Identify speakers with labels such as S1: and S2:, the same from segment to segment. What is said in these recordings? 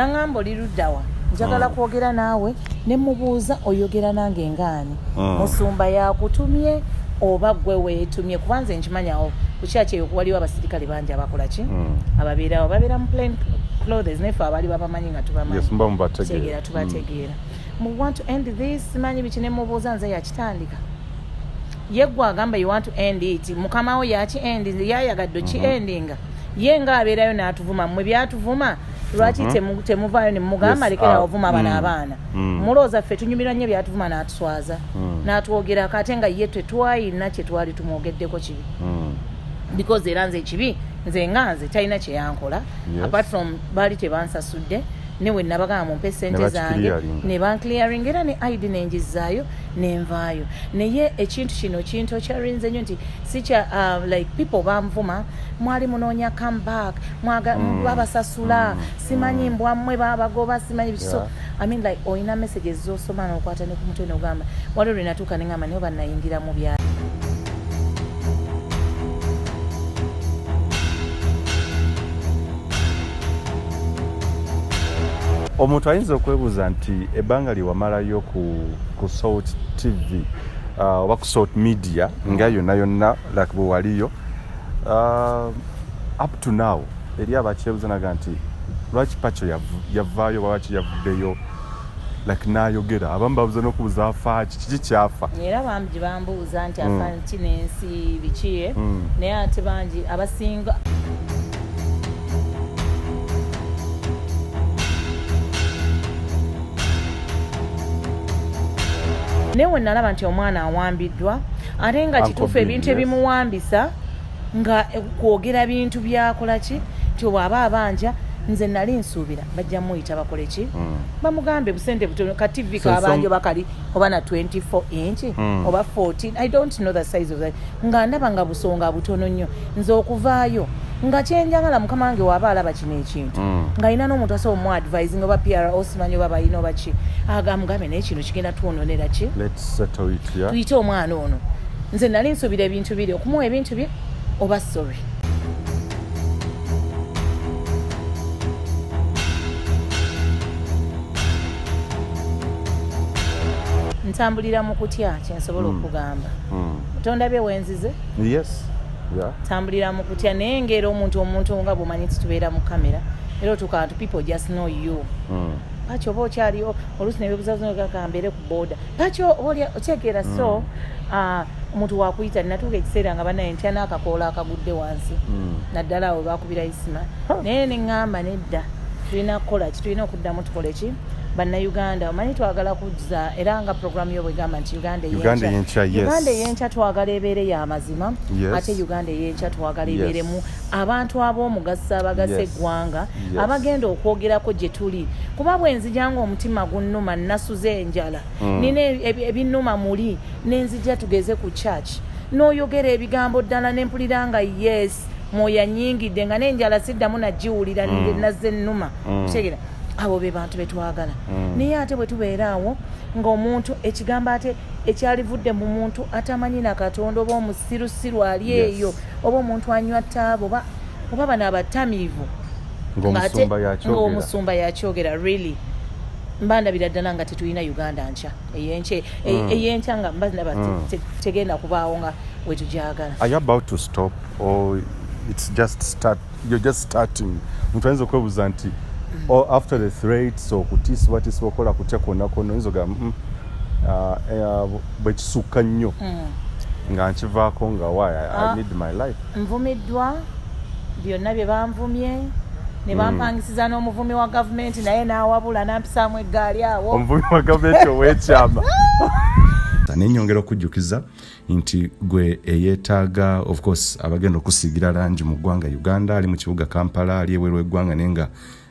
S1: nangamba oli luddawa njagala kwogera naawe ne mubuuza oyogera nange ngaani musumba yakutumye oba gwe weetumye kubanze nkimanyawo kukyaki eyo waliwo abasirikale bangi abakola ki ababeerawo babeera mu plain clothes nefe abali babamanyi nga tubamanyitegera tubategeera mu want to end this simanyi biki ne mubuuza nze yakitandika yeggwe agamba you want to end it mukamawo yaki end yayagadde ki endinga ye nga abeerayo n'atuvuma mmwe byatuvuma lwaki temuvaayo ne mugamba lekera ovuma bana abaana mulooza ffe tunyumirwa nnyo byatuvuma n'atuswaza n'atwogerako ate nga ye tetwayina kye twali tumwogeddeko kibi because era nze ekibi nze nga nze talina kye yankola apart from baali tebansasudde newe nabagamba mumpe sente zange ne banclearing era ne ID nenjizaayo nenvaayo naye ekintu kino kintu kyarinze nnyo nti sikya like people bamvuma mwali munoonya comeback babasasula simanyi mbwammwe babagoba simanyi so I mean like oyina messages zosoma n'okwata ne ku mutwe n'ogamba waliwo lwe natuuka ne ngamba niyo bannayingira mu byalo
S2: omuntu ayinza okwebuuza nti ebbanga lye wamalayo ku Salt TV oba ku Salt Media nga yonna like bwe waliyo up to now eri abakyebuuza naga nti lwaki Pacho yavaayo lwaki yavuddeyo like n'ayogera abamu babuuza n'okubuuza afa kiki kyafa
S1: era bangi bambuuza nti afa ki n'ensi bikiye naye ate bangi abasinga newe nalaba nti omwana awambiddwa ate nga kituufu ebintu ebimuwambisa nga kwogera bintu byakola ki nti bw'aba abanja nze nali nsuubira bajja muyita bakole ki bamugambe busente butono ka TV kabanja bakali oba na 24 inch oba 14 I don't know the size of that nga ndaba nga busonga butono nnyo nze okuvaayo nga kyenjagala mukama wange waba alaba kino ekintu nga ina n'omuntu asobola mu advising oba PR osimanyi oba balina oba ki agamugambye naye kino kigenda twononera ki tuyite omwana ono nze nali nsuubira ebintu biri okumuwa ebintu bye oba sorry ntambulira mu kutya kyensobola okugamba tondabye wenzize
S2: yes
S1: tambulira mu kutya naye ngera omuntu nga bw'omanyi nti tubeera mu kamera era otuuka nti people just know you Pacho oba okyaliyo oluusi nebebuzazogambeere ku booda Pacho okyekera so omuntu wakuyita natuuka ekiseera nga banaye ntya n'akakoola akagudde wansi naddala awo bakubira isima naye neŋŋamba nedda tulina kukola ki tulina okuddamu tukole ki bannayuganda omanyi twagala kuzza era nga programu yo bwegamba nti Uganda eyenkya twagala ebeere y'amazima ate Uganda eyenkya twagala ebeeremu abantu ab'omugaso abagasa eggwanga abagenda okwogerako gye tuli kuba bwe nzijanga omutima gunnuma nasuze enjala nina ebinnuma muli nenzija tugeze ku church n'oyogera ebigambo ddala nempulira nga yes mwoya nnyingidde nga n'enjala siddamu nagiwulira nazze ennuma kutegera abo be bantu betwagala naye ate bwe tubeera awo ng'omuntu ekigambo ate ekyalivudde mu muntu atamanyi na Katonda oba omusirusiru ali eyo oba omuntu anywa ttaabo oba bano abatamiivu ng'omusumba yakyogera really mbandabira ddala nga tetulina Uganda nkya eyenkya nga mbandaba tegenda kubaawo nga wetujagala.
S2: Are you about to stop or it's just you're just starting? Mutwanza okwebuuza nti or after the threats or kutisibwa okola kutya konakono nzoga bwekisukka nnyo nga nkivaako nga I need my life.
S1: Nvumiddwa byonna bye banvumye ne bampangisiza n'omuvumi wa gavumenti naye n'awabula n'ampisaamu eggaali awo.
S2: Omuvumi wa gavumenti ow'ekyama. Nenyongera okujjukiza nti gwe eyeetaaga of course abagenda okusiigira langi mu ggwanga Uganda ali mu kibuga Kampala ali eweerwa eggwanga naye nga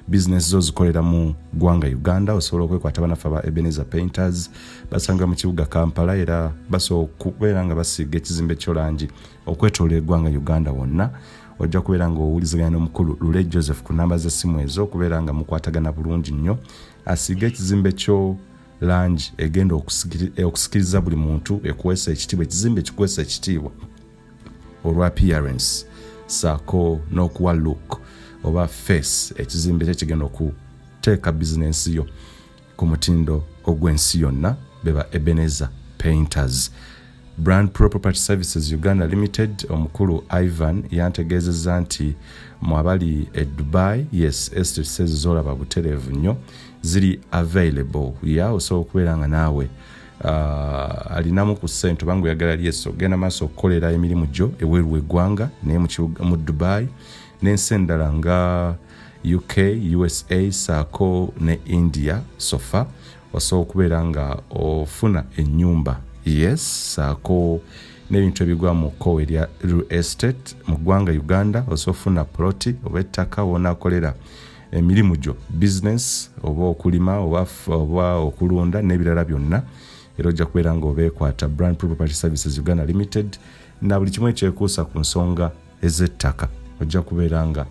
S2: business zo zikolera mu ggwanga Uganda osobola okwekwata banafu aba Ebenezer Painters basanga mu kibuga Kampala era basobola okubeera nga basiiga ekizimbe ky'olangi okwetolera eggwanga Uganda wonna ojja kubeera nga owuliziganya n'omukulu Lule Joseph ku namba z'essimu ezo okubeera nga mukwatagana bulungi nnyo asiiga ekizimbe kyo langi egenda okusikiriza buli muntu ekuweesa ekitiibwa ekizimbe ekikuweesa ekitiibwa olwa appearance saako n'okuwa look oba face ekizimbe ekigenda teeka bizinensi yo ku mutindo ogw'ensi yonna beba Ebenezer Painters. Brand Pro Property Services Uganda Limited, omukulu Ivan yantegeezezza nti mwabali e Dubai, yes, estate sales zolaba butereevu nnyo ziri available. Osobola okubeera nga naawe alinamu ku ssente bangu yagala lyeso genda maaso okukolera emirimu gyo eweeru w'eggwanga naye mu Dubai n'ensi endala nga UK, USA, saako ne India sofa osobola okubeera nga ofuna ennyumba. Yes, saako n'ebintu ebigwa mu kkowe erya real estate mu ggwanga Uganda osobola ofuna ploti oba ettaka wonaakolera emirimu gyo business oba okulima oba okulunda n'ebirala byonna era ojja kubeera nga obeekwata Brand Property Services Uganda Limited na buli kimu ekyekuusa ku nsonga ez'ettaka ojja kubeera nga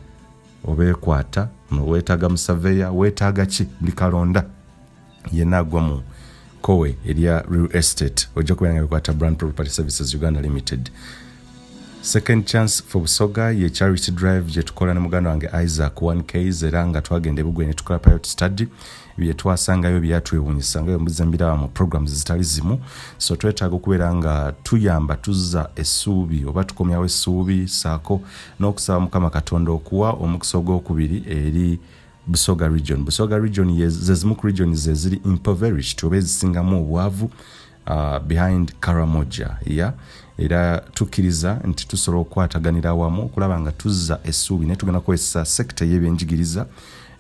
S2: obeekwata. Weetaaga musaveya, weetaaga ki, buli kalonda yenna agwa mu kowe erya real estate ojja kubeera nga beekwata Brand Property Services Uganda Limited. Second Chance for Busoga ye charity drive gye tukola ne muganda wange Isaac 1K era nga twagenda ebugwe ne tukola pilot study bye twasangayo byatwewuunyisa nga mbizambira mu programs zitali zimu. So twetaaga okubeera nga tuyamba tuzza essuubi oba tukomyawo essuubi saako n'okusaba Mukama Katonda okuwa omukisa ogwokubiri eri Busoga region. Busoga region zezimu ku region zeziri impoverished oba ezisingamu obwavu behind Karamoja. Era tukkiriza nti tusobola okukwataganira awamu okulaba nga tuzza essuubi naye tugenda kukozesa sekita y'ebyenjigiriza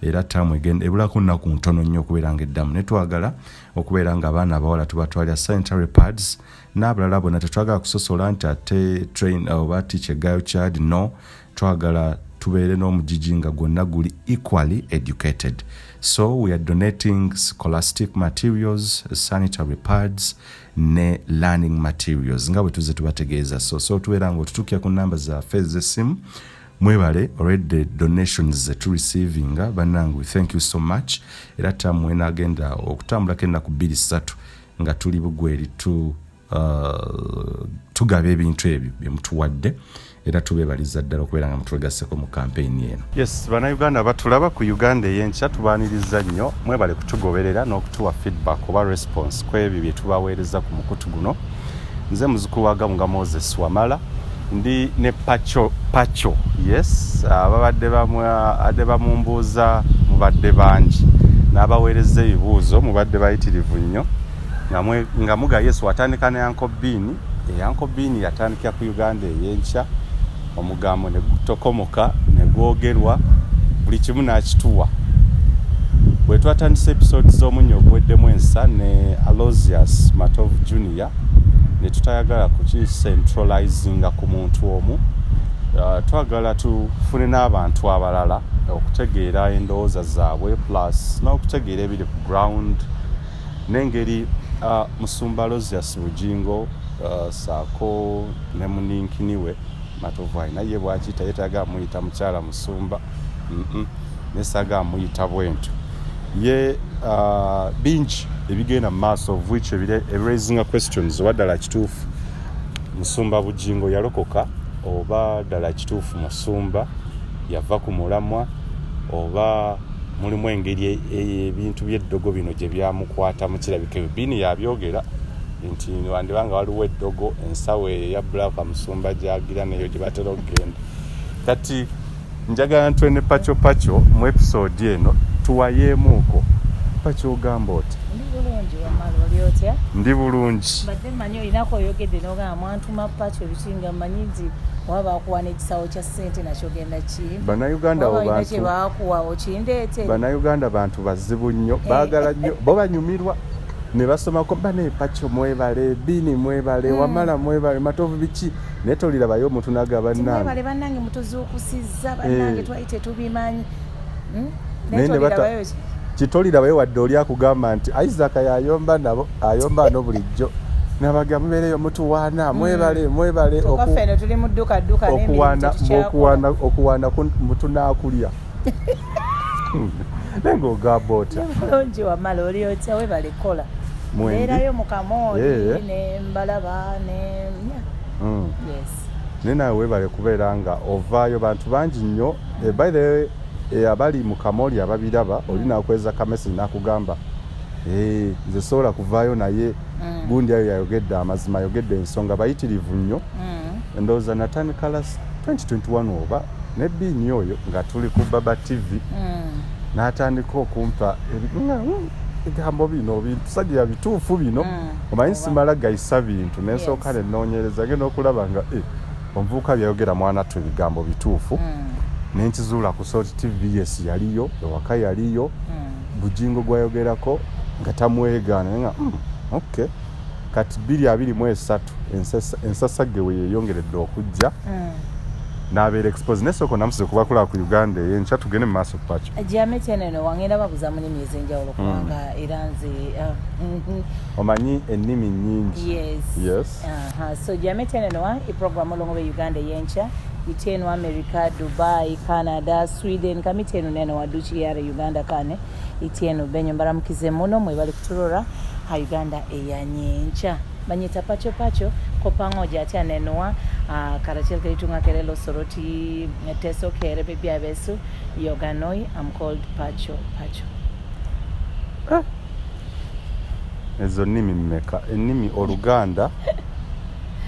S2: era taamu egenda ebulako nnaku ntono nnyo okubeera nga eddamu. Ne twagala okubeera nga abaana abawala tubatwalira sanitary pads n'abalala bonna tetwagala kusosola nti ate train oba teach a girl child, no, twagala tubeere n'omugigi nga gwonna guli equally educated. So we are donating scholastic materials, sanitary pads ne learning materials nga bwe tuze tubategeeza. So tubeera nga otutukya ku namba zaffe ez'essimu mwebale already donations that to receiving banangu, thank you so much. Era tamu enagenda okutambulako ennaku 2-3 nga tuli bugweri tugabe ebintu ebyo bye mutuwadde era tubeebaliza ddala okubeera nga mutulegaseko mu campaign eno. Yes, bannayuganda batulaba ku Uganda ey'enkya tubaaniriza nnyo mwebale kutugoberera n'okutuwa feedback oba response ku ebyo bye tubaweereza ku mukutu guno. Nze muzukulu wa Gamu nga Moses Wamala ndi ne Pacho, yes, ababadde bamumbuuza mubadde bangi n'abaweereza ebibuuzo mubadde bayitirivu nnyo nga muga Yesu watandika ne Uncle Bini. Uncle Bini yatandikira ku Uganda ey'enkya omugambo ne gutokomoka ne gwogerwa buli kimu n'akituwa. Bwe twatandisa episodes z'omunnyo ogweddemu ensa ne Aloysius Matov Jr. ne tutayagala kukicentralizinga ku muntu omu. Twagala tufune n'abantu abalala okutegeera endowooza zaabwe plus n'okutegeera ebiri ku ground n'engeri Musumba Aloysius Bujjingo saako ne muninkiniwe Matovai naye bwakiyita yetaaga amuyita mukyala Musumba nesaga amuyita bwentu ye bingi ebigenda mu maaso of which raising questions oba ddala kituufu Musumba Buggingo yalokoka oba ddala kituufu Musumba yava ku mulamwa oba mulimu engeri ebintu by'eddogo bino gye byamukwata mu kirabika. Bini yabyogera nti wandibanga waliwo eddogo ensawo eya Black Musumba gyagira neyo gye batera okugenda. Kati njagala ntwene Pacho mu episode eno tuwayeemuuko. Pacho ogamba oti?
S1: Ndi bulungi Wamala oli otya?
S2: Ndi bulungi.
S1: Badde manyi olinako oyogedde n'ogamba mwantuma Pacho ebisinga manyi nti waba akuwa n'ekisawo kya ssente nakyo genda ki?
S2: Bannayuganda abo bantu
S1: kye baakuwa okindeete.
S2: Bannayuganda bantu bazibu nnyo baagala nnyo bo banyumirwa ne basomako bane Pacho mwebale Bini mwebale Wamala mwebale Matovu biki naye tolirabayo omuntu n'agaba bannange.
S1: Mwebale bannange mutuzuukusizza bannange twayite tubimanyi. Naye tolirabayo ki?
S2: Kitolirabayo wadde oli akugamba nti Isaac yayomba nabo ayomba no bulijjo nabaga mubeereyo mutuwaana mwebale
S1: okufeno tuli mu dduka
S2: okuwaana mutunaakulya nengo gabota
S1: mulungi Wamala oli otya webale kola beerayo mu kamooli ne mbalaba ne yes
S2: nena webale kubeera nga ovaayo bantu bangi nnyo. By the way abali mu kamoli ababiraba olina akweza ka message nakugamba nze sobola kuvaayo naye gundi ayo yayogedde amazima ayogedde ensonga bayitirivu nnyo ndowooza natandika 2021 oba ne Bwiino oyo nga tuli ku Baba TV n'atandika okumpa ebigambo bino bisajja bituufu bino omanyi simala gayisa bintu nensooka ne nnoonyereza genda okulaba nga omuvubuka byayogera mwana tu ebigambo bituufu nenkizuula ku Salt TV yes yaliyo ewaka yaliyo Bugingo gwayogerako nga tamwegaana nga okay kati 2023 ensasage we yeyongeredde okujja n'abeera expose nesoko namusize kubakula ku Uganda enkya tugende mu maaso Pacho
S1: jameteneno wangenda babuza mu nnimi ez'enjawulo kubanga era nze
S2: omanyi ennimi nnyingi
S1: yes so jameteneno iprogramu olongobe Uganda y'enkya iteno America, Dubai, Canada, Sweden kamiteno neno waduchi yare Uganda kane iteno benyo mbaramukize muno mwebali kutulora ha Uganda eyanyencha banyita Pacho kopango jatya nenwa karachel kaitunga kelelo soroti teso kere bebi abesu yoganoi I'm called Pacho
S2: ezo nimi mmeka ennimi Oluganda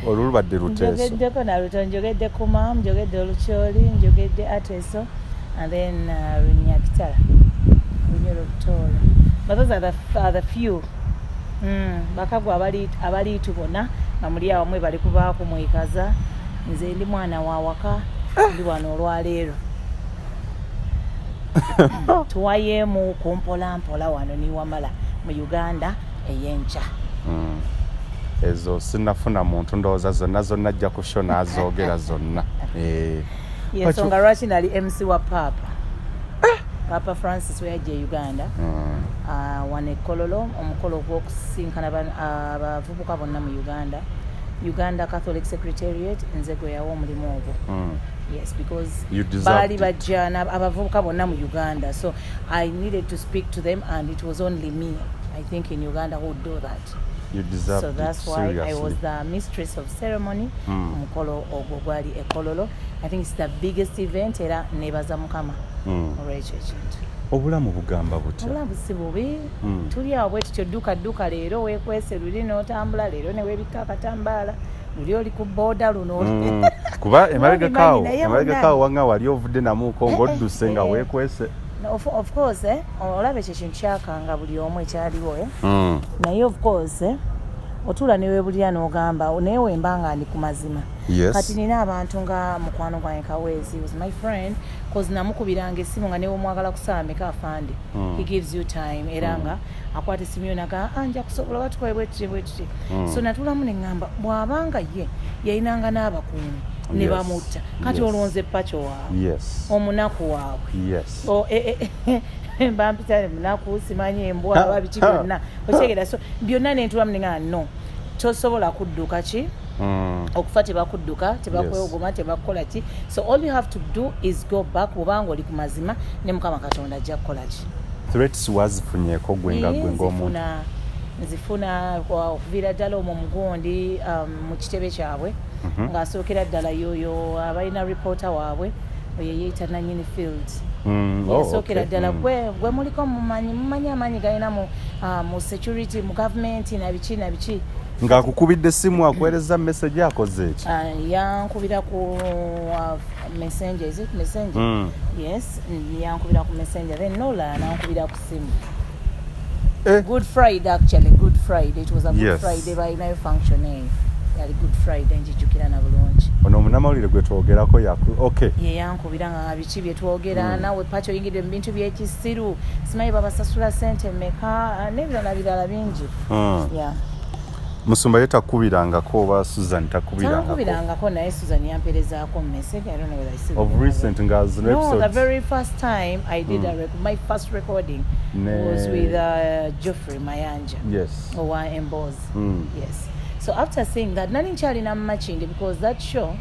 S2: olulubadde luteeso
S1: njogeddeko na luto njogedde kuma njogedde Olukyoli njogedde Ateso and then Runyakitala Runyoro Lutolo but those are the few bakagwa abali tubona na muli awamwe bali kubaako mwekaza nze ndi mwana wa waka ndi wano olwaleero tuwayemu kumpola wano ni wamala mu Uganda eyencha
S2: ezo sinafuna muntu ndowooza zonna ajja kushona azogera zonna
S1: yensonga lwaki nali MC wa Papa Francis weyajja Uganda wane Kololo omukolo gw'okusinkana abavubuka bonna mu Uganda Catholic Secretariat nze gwe yawa omulimu ogwo yes because baali bajja abavubuka bonna mu Uganda so I needed to speak to them and it was only me I think in Uganda who would do that.
S2: You deserve
S1: so that's
S2: it,
S1: why
S2: seriously.
S1: I was the mistress of ceremony mukolo ogwali ekololo. I think it's the biggest event era nebaza mukama olwekyo ekintu
S2: obulamu bugamba butya
S1: obulamu si bubi tuli awo bwe tutyo dduka leero weekwese luli n'otambula leero ne weebikka akatambaala luli oli ku booda luno
S2: kuba emabega kaawo wanga wali ovudde namuuko ng'odduse nga weekwese
S1: of course olaba ekyo kintu kyakanga buli omu ekyaliwo naye of course otula neweebulira n'ogamba naye wembanga ndi ku mazima kati nina abantu nga mukwano gwange Kaweesi was my friend cause namukubiranga essimu nga newe mwagala kusambika afande he gives you time era nga akwata essimu yonaga anja kusobola batukoye bwetuti so natulamu neŋŋamba bw'abanga ye yayinanga n'abakuumi ne bamutta kati olwonze Pacho waabwe omunaku waabwe bampita munaku simanyi embwa babiki byonna okyegera so byonna nentulamu neŋŋamba no tosobola kudduka ki okufa tebakudduka tebakwegoma tebakukola ki so all you have to do is go back obanga oli ku mazima ne Mukama Katonda ajja kukola ki
S2: threats wazifunyeeko gwenga ng'omuntu
S1: nzifuna okuviira ddala omwo mugundi mu kitebe kyabwe ng'asookera ddala yoyo abalina reporter waabwe oyo yeeyita nanyini fields yasookera ddala gwe muliko mumanyi amaanyi galina mu security mu gavumenti nabiki
S2: ng'akukubidde essimu akuweereza message akoze eki
S1: yankubira ku messenger yes yankubira ku messenger then nola nankubira ku simu Good Friday it was a good Friday balinayo function yali Good Friday njijukira na bulungi
S2: ono omunamawulire gwe twogerako
S1: ye yankubira nga biki bye twogera nawe Pacho oyingidde mu bintu by'ekisiru simanyi babasasula sente meka n'ebirala bingi
S2: Musumba yetakubirangako oba Susan
S1: takubirangako naye Susan yamperezaako message I don't know whether I see
S2: of recent guys
S1: no the very first time I did my first recording was with Geoffrey Mayanja owa Embozi yes so after saying that nali nkyalina mumachindi because that show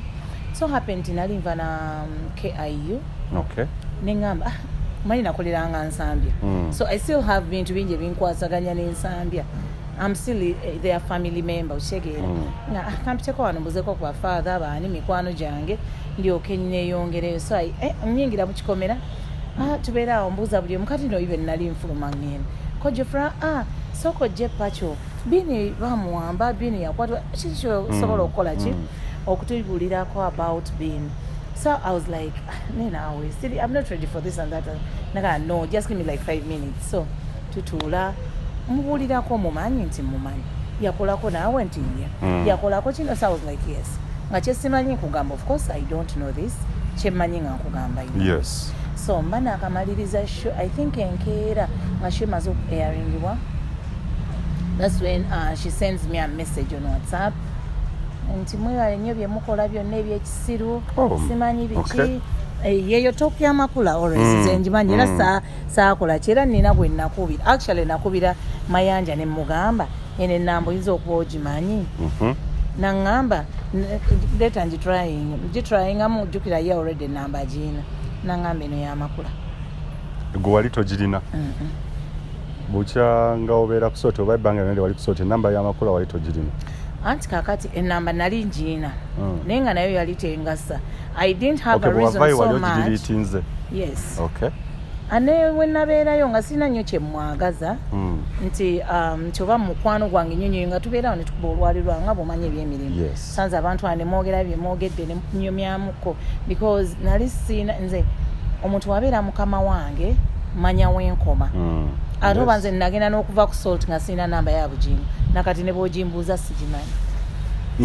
S1: so happened nalinva na KIU neŋŋamba manyi nakoleranga nsambya so I still have bintu bingi ebinkwasaganya n'ensambya I'm still their family member ushegera nga kampiteko wano mbuzeko kwa father baani mikwano gyange ndyoke nneeyongereyo so nyingira mu kikomera tubeera awo mbuuza buli omu kati no even nali nfuluma ngenda kojefra so kojje Pacho Bini bamuwamba Bini yakwatwa kikyo sobola okukola ki okutubulirako about Bini. So I was like, I'm not ready for this and that. No, just give me like 5 minutes. So tutula mubulirako mumanyi nti mumanyi yakolako naawe nti yakolako kino. So I was like, yes. Nga kyesimanyi nkugamba, of course I don't know this. Kyemmanyi nga nkugamba.
S2: Yes.
S1: So mba nakamaliriza show, I think enkeera nga show maze airingibwa. That's when she sends me a message on WhatsApp. Nti mwewale nnyo bye mukola byonna ebyekisiru simanyi biki Eyookya Makula always njimanyi era saakola kyera nina bwe nakubira actually nakubira mayanja ne mugamba ene ennambo yinza okuba ogimanyi naŋŋamba leta ngitrying amujjukira ye already ennamba giina naŋŋamba eno y'Amakula
S2: gwe wali togirina bukya nga obeera kusoote oba ebbanga lyonna wali kusoote ennamba y'Amakula wali togirina
S1: anti kakati ennamba nali ngiina naye nga nayo yali tengasa. I didn't have a reason so much. Yes.
S2: Okay.
S1: Ane when nabeerayo nga sina nnyo kye mwagaza nti oba mukwano gwange nnyo nga tubeerawo ne tukuba olwalirwa nga bw'omanyi ebyemirimu sanze abantu ane mwogera bye mwogedde ne nnyomyamuko because nali sina nze omuntu wabeera mukama wange manya wenkoma ate oba nze nagenda n'okuva ku salt nga sina namba ya Bugingo nakati ne bw'ogimbuuza sigimanyi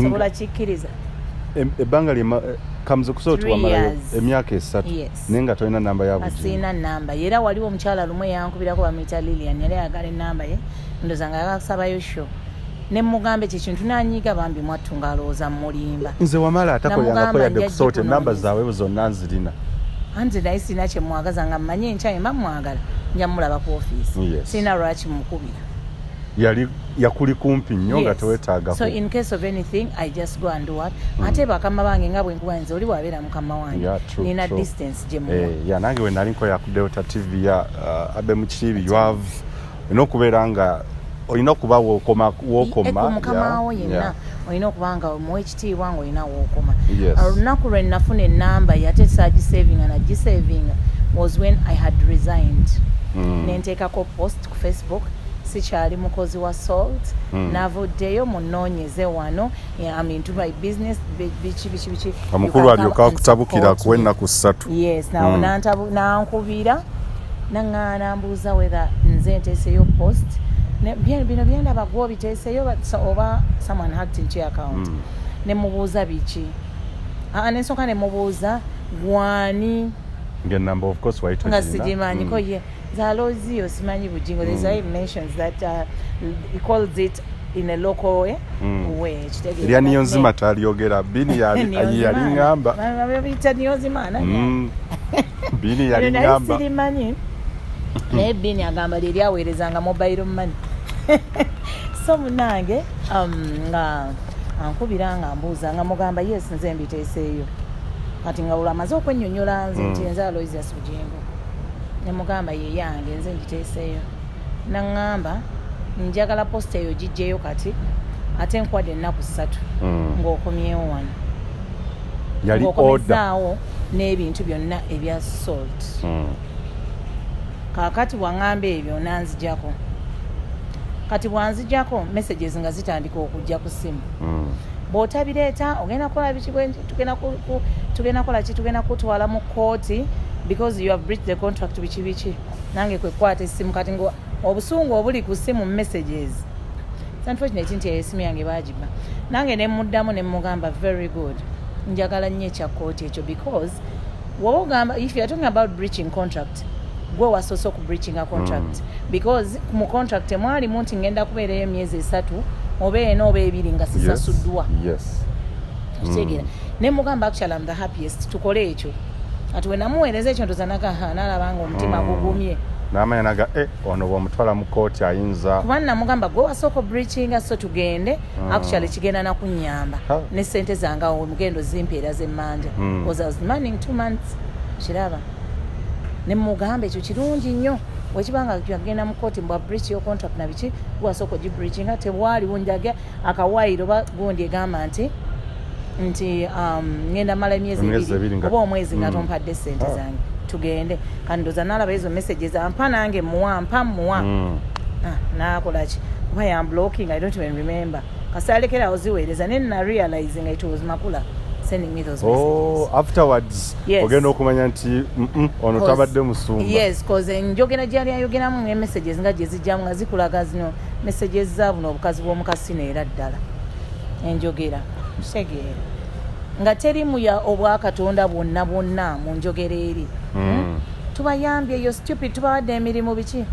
S1: sobola kikkiriza
S2: ebbanga kamuze kusoote wamalayo emyaka 3 naye nga tolina namba ya Bugingo
S1: asina namba era waliwo omukyala lumu yankubirako bamuyita Lilian yali ayagala ennamba ye ndoza nga yasabayo show ne mugambe kye kintu nanyiga bambi mwattu ng'alowooza mulimba
S2: nze wamala atakolyangako yadde kusoote namba zaabwe zonna nzirina
S1: anti naye sina kye mwagaza nga mmanyi enkyayi mba mwagala nja mulaba ku ofiisi sina lwaki mukubira
S2: yali yakuli kumpi nnyo nga tewetaagako.
S1: So in case of anything I just go and do what ate bakama bange nga bwe nkuba nze oli bwabeera mukama wange nina distance gye muwa
S2: nange we nali nkola ku Delta TV ya abe mu kibi you have okubeera nga olina okuba wookoma
S1: mukama wo yenna olina okuba nga omuwa ekitiibwa nga olina wookoma. Olunaku lwe nafuna ennamba yate saagisavinga nagisavinga was when I had resigned nenteekako post ku Facebook sikyali mukozi wa salt navuddeyo munoonyeze wano I'm into my business biki
S2: omukulu alyoka akutabukira ku ennaku
S1: 3 nankubira naŋŋaana mbuuza whether nze nteeseyo post bino byendaba gwe obiteeseyo oba someone hacked into your account nemubuuza biki nensooka nemubuuza gwani
S2: ng'ennamba of course
S1: nga sigimanyiko ye Zalozi simanyi Bugingo. There's a mentions that he calls it in a local way.
S2: Lya niyo nzima talyogera Bini yali ngamba.
S1: Babita niyo nzima na.
S2: Bini yali ngamba.
S1: Simanyi. Ne Bini agamba liri aweerezanga mobile money. So munange nga ankubira nga mbuuza nga mugamba yes nze mbiteeseeyo. Kati nga ulamaze okwennyonnyola nze nti nze Aloysius Bujjingo. Nemugamba ye yange nze ngiteeseeyo naŋŋamba njagala posta eyo gijjeyo kati ate nkwadde ennaku 3 ng'okomyewo wano
S2: yali
S1: ng'okomezaawo n'ebintu byonna ebya salt kaakati waŋŋamba ebyo nanzijako kati bwanzijako messages nga zitandika okujja ku simu bw'otabireeta ogenda kukola biki tugenda kukola ki tugenda kutwala mu kooti because you have breached the contract biki nange kwekwata essimu kati ngo obusungu obuli ku simu messages unfortunately nti esimu yange bagiba nange nemuddamu nemugamba very good njagala nnyo ekya kooti ekyo because woba ogamba if you are talking about breaching contract gwe wasoose ku breaching a contract because mu contract mwalimu nti ngenda kubeerayo emyezi 3 oba ena oba 2 nga sisasuddwa kitegeera nemugamba actually I'm the happiest tukole ekyo ati we namuweereza ekyo ntozanaga nalabanga omutima gugumye
S2: n'amanyaga ono bw'omutwala mu kooti ayinza
S1: kuba namugamba gwe wasooka breachinga so tugende actually kigenda nakunnyamba ne ssente zange awo mugendo zimpeera zemmanja because I was demanding 2 months kiraba ne mugamba ekyo kirungi nnyo wekibanga kyagenda mu kooti mbwa breach yo contract na biki gwasooka ogibreachinga tebwaliwo njaga akawaayiro ba gundi egamba nti ngenda mala emyezi 2 oba omwezi nga tompadde ssente zange tugende kandoza nalaba ezo messages ampa nange muwa nakolaki why I'm blocking I don't even remember kasalekera oziweereza ne na realizing it was Makula sending me those messages.
S2: Afterwards ogenda okumanya nti ono tabadde musumba.
S1: Yes, because njogera gyali ayogeramu ne messages nga gye zijjamu nga zikulaga zino messages za buno obukazi bw'omukasi neera ddala enjogera kitegeera nga terimu ya obwakatonda bwonna mu njogera eri tubayambye yo stupid tubawadde emirimu biki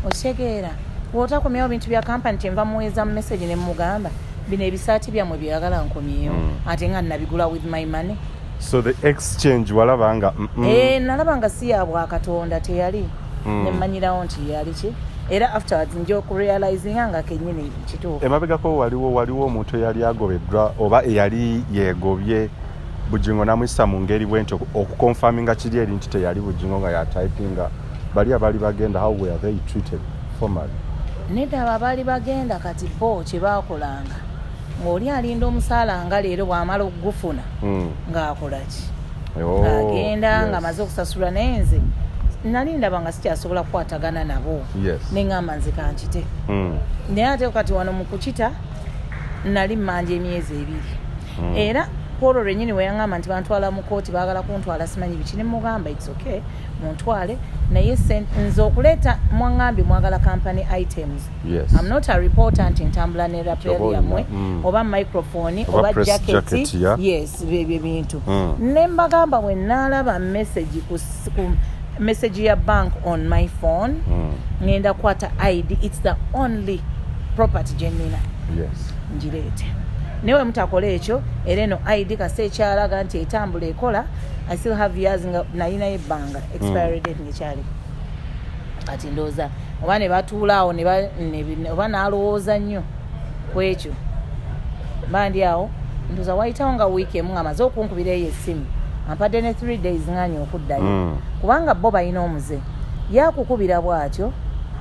S1: okitegeera bw'otakomyawo bintu bya kampani kyenva muweeza mu message ne mugamba bino ebisaati byammwe byagala nkomyewo ate nga nabigula with my money.
S2: So the exchange walabanga
S1: nalabanga si ya bwakatonda teyali nemmanyirawo nti yali ki era afterwards njo kurealizinga nga kenyini kituufu.
S2: Emabegako waliwo omuntu eyali agobeddwa oba eyali yeegobye Buggingo namuyisa mu ngeri bwenti okukonfaminga kiri eri nti teyali Buggingo nga yatypinga bali abali bagenda how were they treated formally?
S1: Nedda abali bagenda kati bo kye baakolanga ng'oli alinda omusaala nga leero bw'amala okugufuna ng'akola ki ng'agenda ng'amaze okusasula naye nze nali ndaba nga sikyasobola kukwatagana nabo neŋŋamba nze kankite naye ate kati wano mu kukita nali mmanja emyezi 2 era Polo lwennyini we yaŋŋamba nti bantwala mu kooti baagala kuntwala simanyi biki ne mugamba it's okay muntwale naye nze okuleeta mwaŋŋambye mwagala company items. I'm not a reporter nti ntambula ne rapel yammwe oba microphone oba jacket yes bye bintu ne mbagamba bwe naalaba message ku message ya bank on my phone ngenda kwata ID it's the only property gyenina ngireete newe mutakola ekyo era eno ID kase ekyalaga nti etambula ekola I still have years nga nalina ebbanga expiry date ngekyali kati ndooza oba ne batuulaawo oba naalowooza nnyo ku ekyo bandi awo ndooza wayitawo nga wiiki emu nga amaze okunkubira eyo essimu ampadde ne 3 days nganya okuddayo kubanga bo balina omuze yakukubira bw'atyo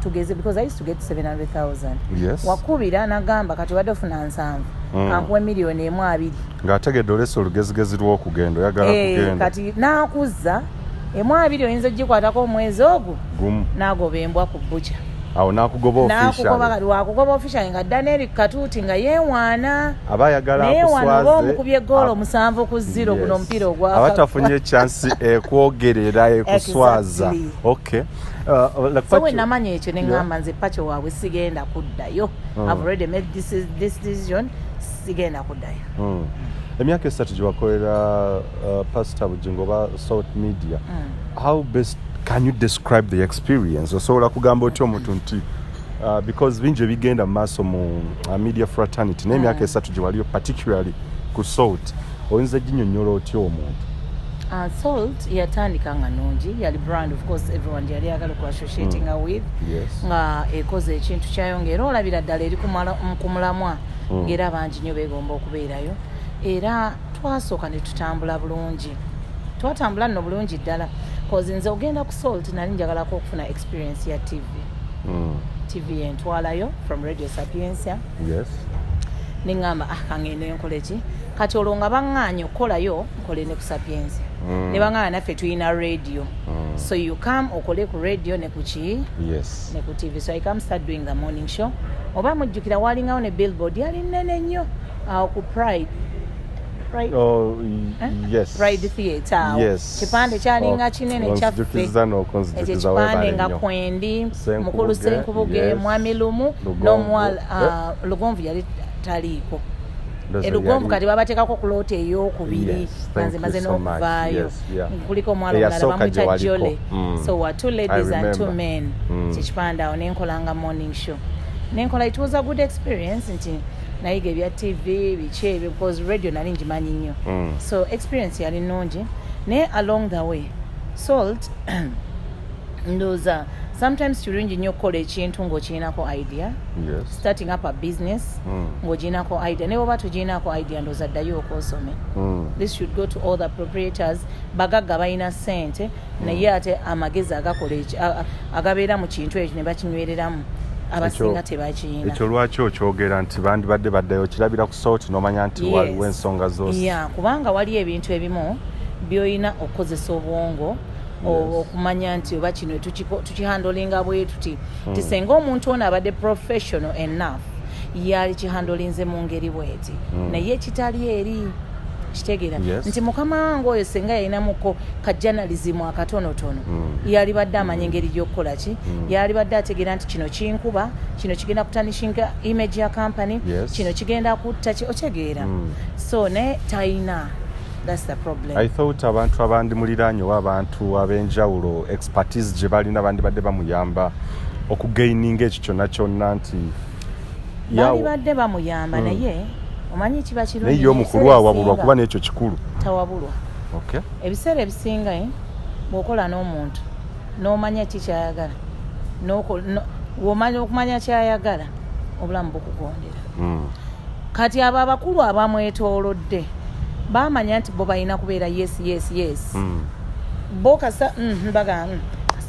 S1: tugeze because I used to get 700,000 wakubira nagamba kati wadde ofuna 7 kankuwe miliyoni 2
S2: ng'ategedde olesa olugezigezi lw'okugenda oyagala kugenda
S1: kati naakuzza 2 oyinza ogikwatako omwezi ogwo n'agoba embwa ku bbuca
S2: awo
S1: nakugoba official nga Daniel Katuuti nga yeewaana
S2: aba ayagala
S1: akuswaze omukubye goolo 7-0 guno omupiira ogwa
S2: abatafunye chance ekwogerera ekuswaza okay
S1: so when namanya ekyo neŋŋamba nze Pacho waabwe sigenda kuddayo I've already made this decision sigenda kuddayo
S2: emyaka 3 gye wakolera Pastor Bujjingo oba Salt Media how best can you describe the experience osobola kugamba otyo omuntu nti because bingi ebigenda mu maaso mu media fraternity n'emyaka 3 gye waliyo particularly ku Salt oyinza ginyonnyola otyo omuntu?
S1: Salt yatandika nga nungi yali brand of course everyone yali agala ku associating with nga ekoze ekintu kyayo ng'era olabira ddala eri ku mulamwa ng'era bangi nnyo beegomba okubeerayo era twasooka ne tutambula bulungi twatambula nno bulungi ddala cause nze ogenda ku Salt nali njagalako okufuna experience ya TV entwalayo from Radio Sapiensia neŋŋamba kangende nkole ki kati olwo nga baŋŋaanya okukolayo nkole ne ku Sapiensia ne baŋŋaanya naffe tulina radio so you come okole ku radio ne ku ki ne ku TV so I come start doing the morning show oba mujjukira walingawo ne billboard yali nnene nnyo awo ku Pride Pride Theatre kipande kyalinga kinene kyaffe ekipande nga Kwendi Mukulu Senkubuge Mwami Lumu n'omuwala Lugonvu yali taliiko Lugonvu kati babateekako ku loota ey'okubiri nze maze n'okuvaayo kuliko omwala omulala bamuyita Jole so wa 2 ladies and 2 men kyekipande awo nenkolanga morning show nenkola it was a good experience nti nayiga ebya TV biki ebyo because radio nali ngimanyi nnyo so experience yali nnungi naye along the way Salt ndooza sometimes kirungi nnyo okukola ekintu ng'okirinako idea starting up a business ng'ogirinako idea naye oba togirinako idea ndooza ddayo okosome this should go to all the proprietors bagagga balina ssente naye ate amagezi agabeera mu kintu ekyo ne bakinywereramu abasinga tebakiyina
S2: ekyo lwaki okyogera nti bandibadde baddayo kirabira ku Salt n'omanya nti waliwo ensonga zose
S1: kubanga wali ebintu ebimu by'olina okukozesa obwongo okumanya nti oba kino tukihandolinga bwe tuti tisenga omuntu ono abadde professional enough yali kihandolinze mu ngeri bweti naye kitali eri kitegeera nti mukama wange oyo senga yalinamuko ka journalism akatonotono yali badde amanya engeri gy'okukola ki yali badde ategeera nti kino kinkuba kino kigenda kutanishinga image ya company kino kigenda kutta ki otegeera so ne taina. That's the problem.
S2: I thought abantu abandi muliraanyo abantu ab'enjawulo expertise gye balina bandi badde bamuyamba okugaininga ekyo kyonna nti
S1: bali badde bamuyamba naye omanyi kiba kirungi
S2: naye omukulu awabulwa kuba n'ekyo kikulu
S1: tawabulwa.
S2: Okay.
S1: Ebiseera ebisinga bw'okola n'omuntu n'omanya kikyayagala womanya okumanya kyayagala obulamu bukugondera kati abo abakulu abamwetoolodde bamanya nti bo balina kubeera yes bo kasa baga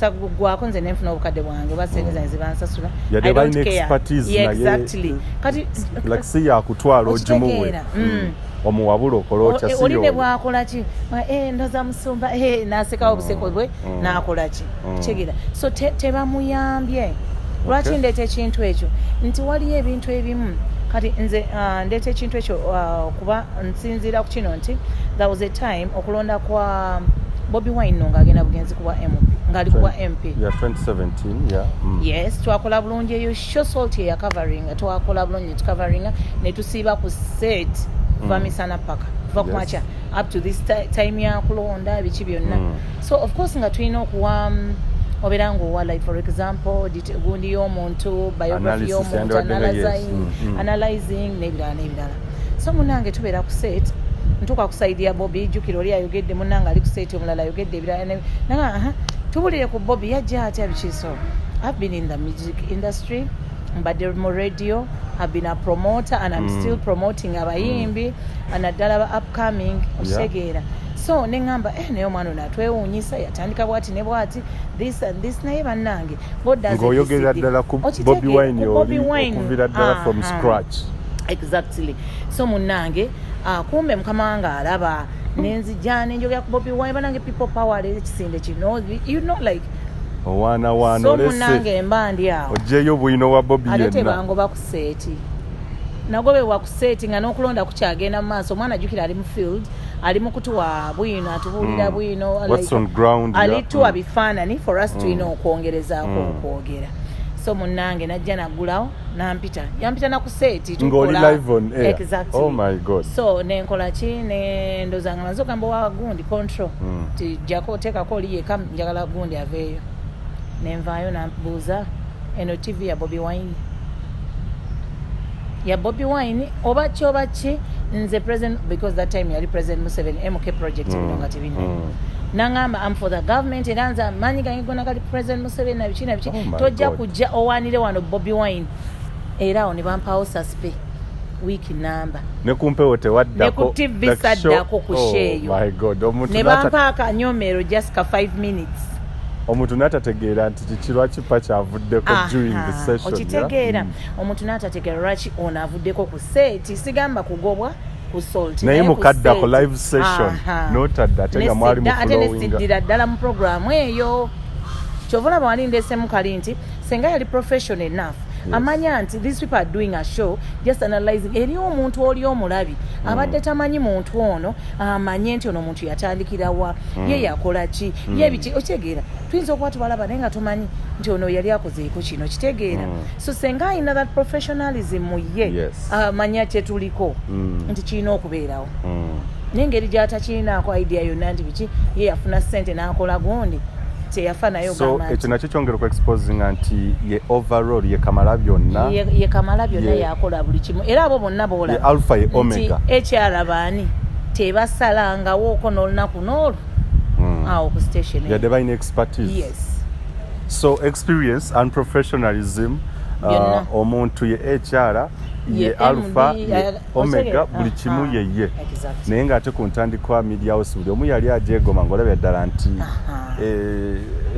S1: sagugwako nze nenfuna obukadde bwange basente zange bansasula
S2: I don't care.
S1: Exactly. Kati
S2: like si yakutwala ogimuwe omuwabula okola otya si
S1: oline bwakola ki ndoza musumba nasekawo obuseko bwe nakola ki kitegeera so tebamuyambye lwaki ndeeta ekintu ekyo nti waliyo ebintu ebimu kati nze ndeeta ekintu ekyo kuba nsinziira ku kino nti there was a time okulonda kwa Bobi Wine ng'agenda bugenzi kuba ngali kuba MP.
S2: Yeah, 2017, yeah.
S1: Yes, twakola bulungi eyo show salt ya covering, twakola bulungi covering ne tusiba ku set vamisana paka. Vakumacha up to this time ya kulonda bichi byonna. So of course nga tulina okuwa oberango wa like for example gundi y'omuntu biography y'omuntu analyzing nebirala. So munange tubeera ku set ntuka kusaidia Bobby jukiro lya yogedde munanga ali kuseti omulala yogedde ebirala nanga tubulire ku Bobby yajja atya bikiso. I've been in the music industry mbadde mu radio, I've been a promoter and I'm still promoting abayimbi anaddala upcoming osegeera so nengamba naye omwana natwewuunyisa yatandika bwati ne bwati this and this naye bannange
S2: ng'oyogera ddala ku Bobi Wine okuvira ddala from scratch.
S1: Exactly. So munange kumbe mukama wange alaba nenzijja nenjogera ku Bobi Wine banange people power ekisinde kino you know like
S2: wana
S1: so munange mbandi awo
S2: ojeyo Bwiino wa Bobi yenna
S1: ate bango bakuseti nagobe wakuseti nga n'okulonda kukyagenda mu maaso omwana ajjukira ali mu field ali mu kutuwa Bwiino atubulira Bwiino
S2: what's on ground
S1: alituwa bifaanani for us to okwongerezaako okwogera so munange najja nagulawo nampita yampita na kuseti
S2: ngoli live on air.
S1: Exactly.
S2: Oh my god.
S1: So nenkola ki ne ndozanga nazo kambo wa gundi control ti jako teka koli ye kam njagala gundi aveyo nenvayo nambuza eno TV ya Bobi Wine oba ki nze president because that time yali president Museveni MK project nga TV nangamba I'm for the government eranza manyi gangona kali president Museveni na bichi tojja kujja owanire wano Bobi Wine era oni bampawo suspe wiki number
S2: ne kumpewo tewaddako
S1: ne ku TV saddako ku sheeyo.
S2: Oh my god omuntu
S1: ne bampa akanyomero just ka 5 minutes
S2: omuntu n'atategeera nti kikirwaki Pacho avuddeko during the session
S1: okitegeera omuntu n'atategeera lwaki ono avuddeko ku seti sigamba kugobwa ku salt
S2: naye mukaddako live session notadde ate nga mwali mu
S1: ate nesiddira ddala mu programu eyo kyovula bawali ndeesemu kali nti senga yali professional enough amanya nti these people are doing a show just analyzing eri omuntu oli omulabi abadde tamanyi muntu ono amanye nti ono muntu yatandikira wa ye yakola ki ye biki okitegeera tuyinza okuba tubalaba naye nga tumanyi nti ono yali akozeeko kino kitegeera so senga ayina that professionalism mu ye amanya kyetuliko nti kirina okubeerawo n'engeri gy'atakiinaako idea yonna nti biki ye yafuna ssente n'akola gundi teyafanayo
S2: so ekyo nakyo kyongera ku exposing nti ye overall ye kamala byonna
S1: ye kamala byonna yakola buli kimu era abo bonna bola
S2: ye alpha ye omega
S1: ekyalabaani tebasalangawooko n'olunaku n'olwo awo ku station
S2: ya divine expertise.
S1: Yes.
S2: So experience and professionalism omuntu ye HR ye alpha ye omega buli kimu ye naye ng'ate ku ntandikwa media house buli omu yali ajeegoma ng'olabya ddala nti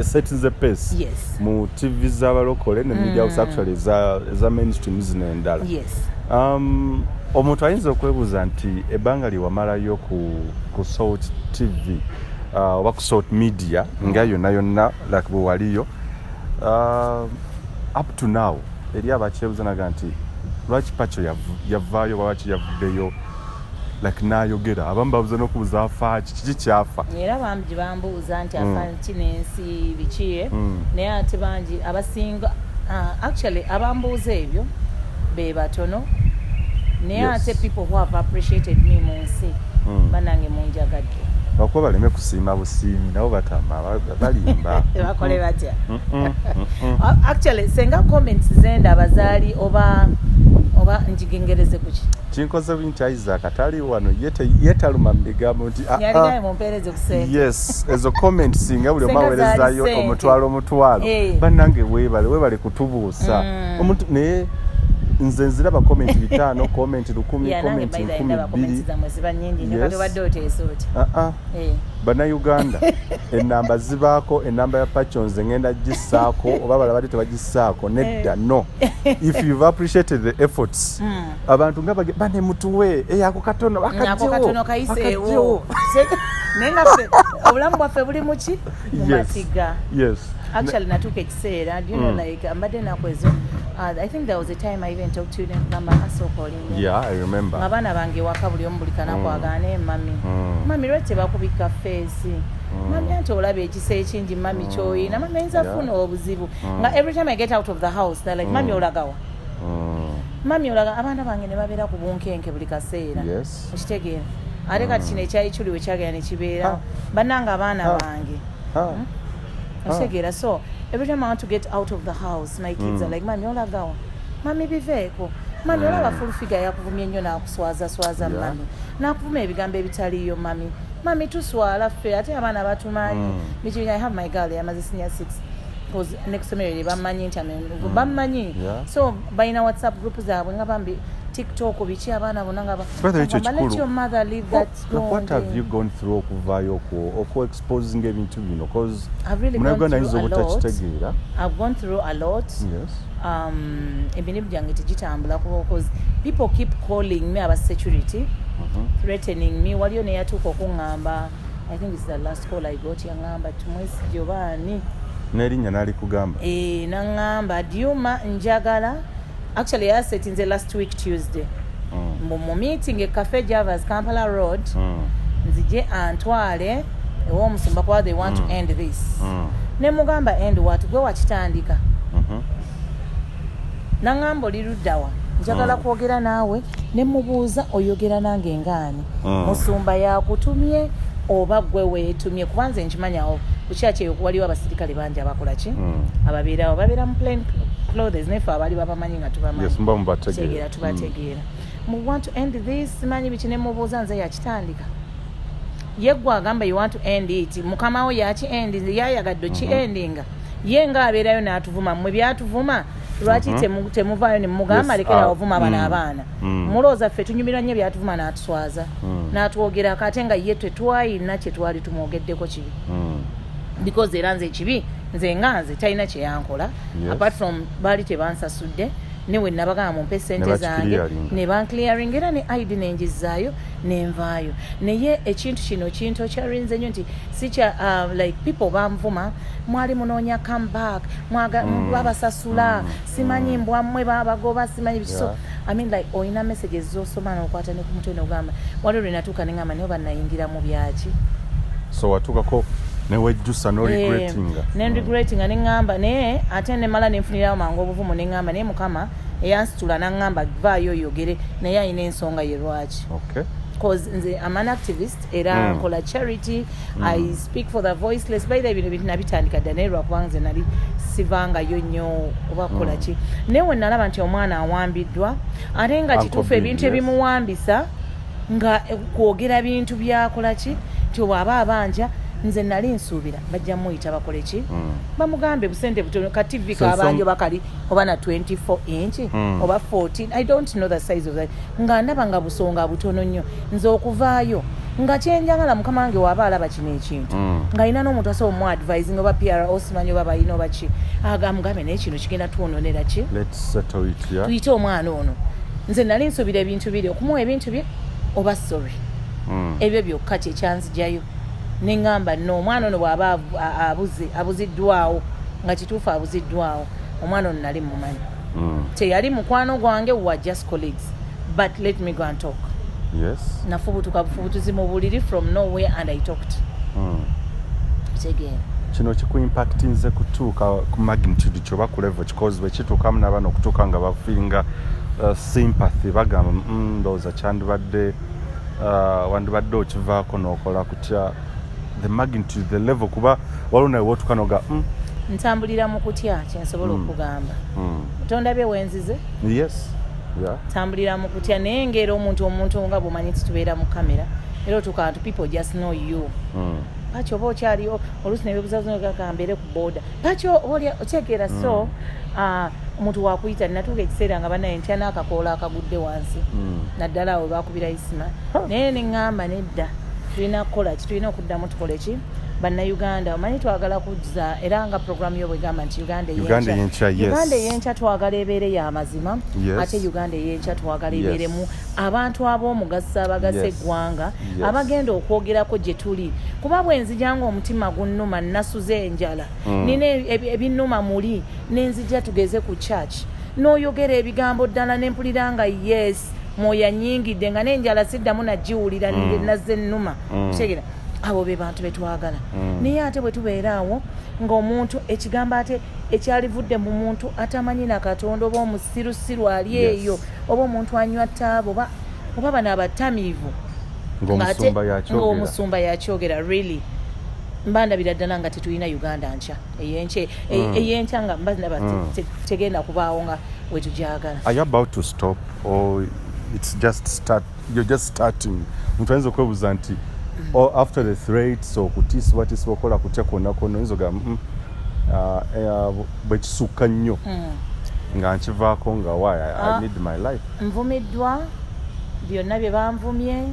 S2: setting the pace mu TV z'abalokole ne media house actually za mainstream zino endala. Omuntu ayinza okwebuuza nti ebbanga lye wamalayo ku Salt TV oba ku sort media nga yonna like bwe waliyo up to now eri abakyebuuza naga nti lwaki Pacho yavaayo lwaki yavuddeyo like n'ayogera abamu babuuza n'okubuuza afa kiki kyafa
S1: era bangi bambuuza nti afa kinensi biki naye ate bangi abasinga actually abambuuza ebyo be batono naye ate people who have appreciated me mu nsi banange munjagadde
S2: bakuba baleme kusiima busiimi nabo batama balimba
S1: bakole batya actually senga comments zenda abazaali oba njigengereze kuki
S2: kinkoze binti Isaac atali wano yetaluma mbigambo nti
S1: yaligaye mumpereze kusente
S2: yes ezo comments nga buli omawerezayo omutwalo bannange weebale kutubuusa omuntu naye nze nziraba comment 5 comment 10 comment 12 Bannayuganda enamba zibaako enamba ya Pacho nze ngenda gisaako oba balabade tebagisaako nedda no if you've appreciated the efforts abantu nga bane mutuwe ako katono
S1: katono kayiseewo nenga fe obulamu bwaffe buli muki mumatiga
S2: yes
S1: actually natuka ekiseera do you know like ambadde nakwezo I think there was a time I even talked to them number calling
S2: yeah I remember
S1: abaana bange waka buli omu buli kanako agane mami lwete bakubika face mami ate olabe ekise ekingi mami kyoyina mami ayinza funa obuzibu nga every time I get out of the house they're like mami olagawa mami olaga abaana bange ne babeera ku bunkenke buli kaseera okitegeera ate kati kino ekyayi kuli we kyagera ne kibeera bannanga abaana bange okitegeera so every time I want to get out of the house my kids are like mami olagawa mami biveeko mami olaba full figure yakuvumye nnyo n'akuswaza mami n'akuvuma ebigambo ebitaliyo mami tuswala ffe ate abaana batumanyi I have my girl yamaze senior 6 because next semester bamanyi nti bamanyi so balina WhatsApp group zaabwe nga bambi TikTok biki abaana bonanga let your mother leave that
S2: what have you gone through okuvayo okwo exposing ebintu bino because
S1: I've really gone through a lot
S2: yes
S1: ebintu byange tegitambula because people keep calling me about security threatening me waliyo ne yatuuka okungamba I think it's the last call I got yangamba tumwesi Giovanni
S2: nerinnya nali kugamba
S1: nangamba Diuma njagala actually I said in the last week Tuesday mu meeting at Cafe Java's Kampala Road nzije antwale ewomusumba kwa they want to end this ne mugamba end what gwe wakitandika nangamba liruddawa njagala kwogera naawe ne mubuuza oyogera nange ngaani musumba yakutumye oba gwe weetumye kubanze nkimanyawo kukyakyeyo waliwo abasirikale bangi abakola ki ababeerawo babeera mu plain clothes nefe abali babamanyi nga tubamanyitegera tubategeera mu want to end this manyi biki ne mubuuza nze yakitandika ye gwe agamba you want to end it mukama wo yaki end yayagadde ki endinga ye nga abeerayo n'atuvuma mmwe byatuvuma lwaki temuvaayo ne mugamba lekera ovuma bana abaana mulooza ffe tunyumira nnyo byatuvuma n'atuswaza n'atwogera ate nga ye tetwayina kye twali tumwogeddeko kibi because era nze ekibi nze nga nze talina kye yankola apart from baali tebansasudde newe nabagamba mumpe sente zange ne banclearing era ne ID nenjizaayo nenvaayo naye ekintu kino kintu kyarinze nnyo nti sikya like people bamvuma mwali munoonya comeback babasasula simanyi mbwammwe babagoba simanyi so I mean like oyina messages zosoma n'okwata ne ku mutwe n'ogamba waliwo lwe natuuka ne ngamba naye bannayingira mu byaki
S2: so watuukako newejjusa no regretting
S1: ne ngamba naye ate ne mala nenfunirawo mangu obuvumu ne ngamba naye mukama eyansitula n'angamba vaayo oyogere naye ayina ensonga ye lwaki because nze I'm an activist era nkola charity I speak for the voiceless by the bino binabitandika ddala naye lwakuba nze nali sivangayo nnyo oba kukola ki naye we nalaba nti omwana awambiddwa ate nga kituufu ebintu ebimuwambisa nga kwogera bintu byakola ki ti bw'aba abanja nze nali nsuubira bajja muyita bakole ki bamugambe busente butono ka TV kabanjo bakali oba na 24 inch oba 14 I don't know the size of that nga ndaba nga busonga butono nnyo nze okuvaayo nga kyenjagala mukama wange waba alaba kino ekintu nga ina n'omuntu asobola mu advising oba PR osimanyi oba balina oba ki agamugambe naye kino kigenda twononera ki tuyite omwana ono nze nali nsuubira ebintu biri okumuwa ebintu bye oba sorry ebyo byokka kyekyanzijayo neŋŋamba no omwana ono bw'aba abuziddwawo nga kituufu abuziddwawo omwana ono nali mumanyi teyali mukwano gwange wa just colleagues but let me go and talk nafubutuka bufubutuzi mu buliri from nowhere and I talked again
S2: kino kikuimpactinze kutuuka ku magnitude kyoba ku level because bwe kituukamu n'abaana okutuuka nga bafiringa sympathy bagamba ndowooza kyandibadde wandibadde okivaako n'okola kutya the magnitude the level kuba waliwo nawe wotuuka noga
S1: ntambulira mu kutya kyensobola okugamba tondabye wenzize tambulira mu kutya naye ngera omuntu nga bw'omanyi nti tubeera mu kamera era otuuka nti people just know you Pacho oba okyaliyo oluusi nebyobuzaazongakambeere ku booda Pacho okyekera so omuntu wakuyita natuuka ekiseera nga banaye ntya n'akakoola akagudde wansi naddala awo bakubira isima naye neŋŋamba nedda tulina kukola ki tulina okuddamu tukole ki bannayuganda omanyi twagala kujja era nga programu yo bwegamba nti uganda eyenkya twagala ebeere y'amazima ate uganda eyenkya twagala ebeeremu abantu ab'omugaso abagasa eggwanga abagenda okwogerako gye tuli kuba bwe nzijanga omutima gunnuma nasuze enjala nina ebinnuma muli nenzija tugeze ku church n'oyogera ebigambo ddala nempulira nga yes mwoyo anyingidde nga n'enjala siddamu nagiwulira nazze ennuma kutegera abo be bantu betwagala naye ate bwe tubeera awo ng'omuntu ekigambo ate ekyalivudde mu muntu atamanyi na Katonda oba omusirusiru ali eyo oba omuntu anywa ttaaba oba bano abatamiivu ng'omusumba yakyogera really mbandabira ddala nga tetulina Uganda nkya eyenkya nga mbandaba tegenda kubaawo nga we tugyagala.
S2: Are you about to stop or it's just you're just starting? Muntu ayinza okwebuuza nti after the threats okutiisibwa okola kutya kwonna oyinza ogamba bwe kisukka nnyo nga nkivaako nga I need my life.
S1: Nvumiddwa byonna bye banvumye